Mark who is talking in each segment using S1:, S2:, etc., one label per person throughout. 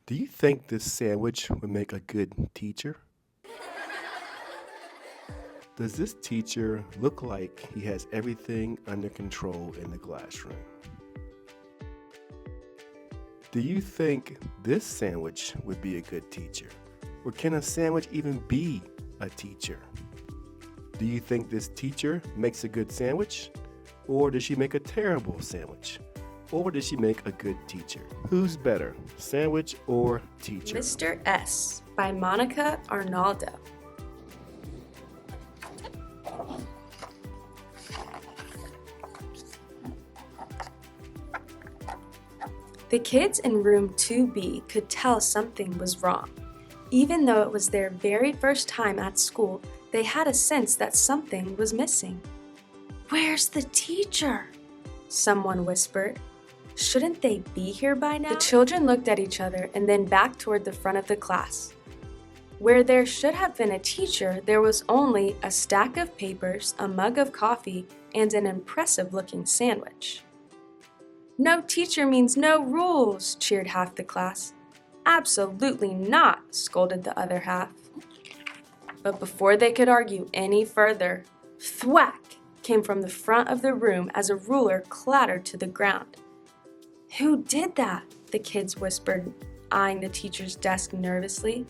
S1: Do you think this sandwich would make a good teacher? Does this teacher look like he has everything under control in the classroom? Do you think this sandwich would be a good teacher? Or can a sandwich even be a teacher? Do you think this teacher makes a good sandwich? Or does she make a terrible sandwich? Or does she make a good teacher? Who's better, sandwich or teacher?
S2: Mr. S by Monica Arnaldo. The kids in room 2B could tell something was wrong. Even though it was their very first time at school, they had a sense that something was missing. "Where's the teacher?" someone whispered. "Shouldn't they be here by now?" The children looked at each other and then back toward the front of the class. Where there should have been a teacher, there was only a stack of papers, a mug of coffee, and an impressive-looking sandwich. "No teacher means no rules," cheered half the class. "Absolutely not," scolded the other half. But before they could argue any further, thwack came from the front of the room as a ruler clattered to the ground. "Who did that?" the kids whispered, eyeing the teacher's desk nervously.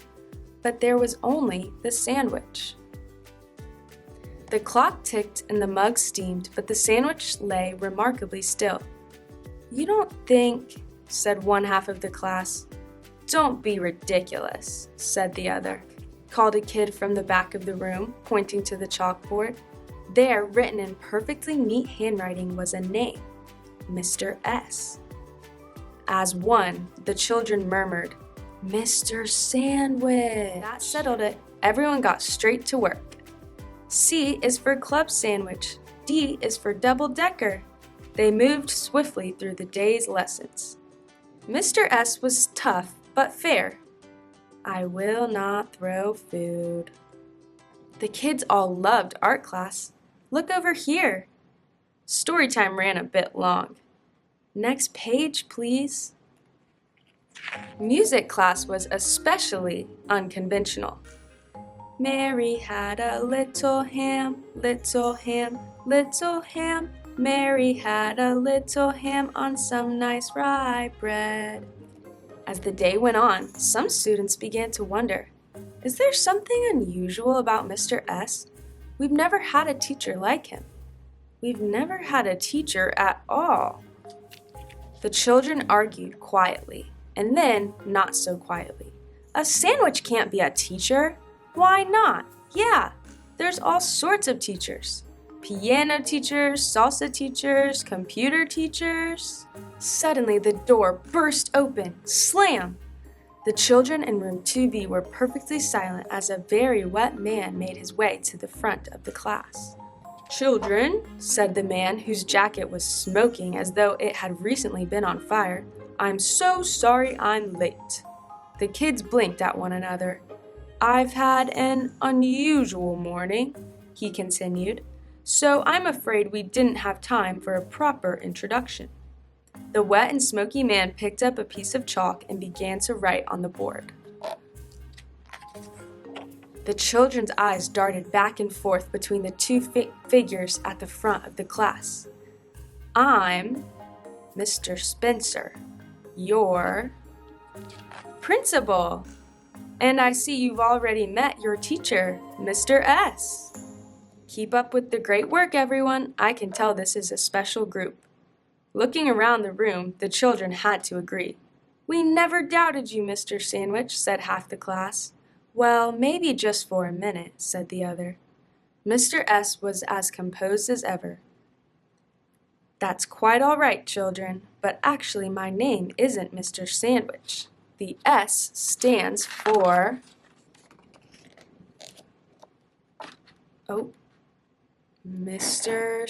S2: But there was only the sandwich. The clock ticked and the mug steamed, but the sandwich lay remarkably still. "You don't think," said one half of the class. "Don't be ridiculous," said the other, called a kid from the back of the room, pointing to the chalkboard. There, written in perfectly neat handwriting, was a name, Mr. S. As one, the children murmured, "Mr. Sandwich." That settled it. Everyone got straight to work. C is for club sandwich. D is for double-decker. They moved swiftly through the day's lessons. Mr. S was tough but fair. "I will not throw food." The kids all loved art class. "Look over here." Storytime ran a bit long. "Next page, please." Music class was especially unconventional. "Mary had a little ham, little ham, little ham. Mary had a little ham on some nice rye bread." As the day went on, some students began to wonder, is there something unusual about Mr. S? We've never had a teacher like him. We've never had a teacher at all. The children argued quietly, and then not so quietly. "A sandwich can't be a teacher." "Why not? Yeah, there's all sorts of teachers. Piano teachers, salsa teachers, computer teachers." Suddenly the door burst open. Slam! The children in room 2B were perfectly silent as a very wet man made his way to the front of the class. "Children," said the man, whose jacket was smoking as though it had recently been on fire, "I'm so sorry I'm late." The kids blinked at one another. "I've had an unusual morning," he continued, "so I'm afraid we didn't have time for a proper introduction." The wet and smoky man picked up a piece of chalk and began to write on the board. The children's eyes darted back and forth between the two figures at the front of the class. "I'm Mr. Spencer, your principal. And I see you've already met your teacher, Mr. S. Keep up with the great work, everyone. I can tell this is a special group." Looking around the room, the children had to agree. "We never doubted you, Mr. Sandwich," said half the class. "Well, maybe just for a minute," said the other. Mr. S was as composed as ever. "That's quite all right, children, but actually my name isn't Mr. Sandwich. The S stands for..." Oh, Mr.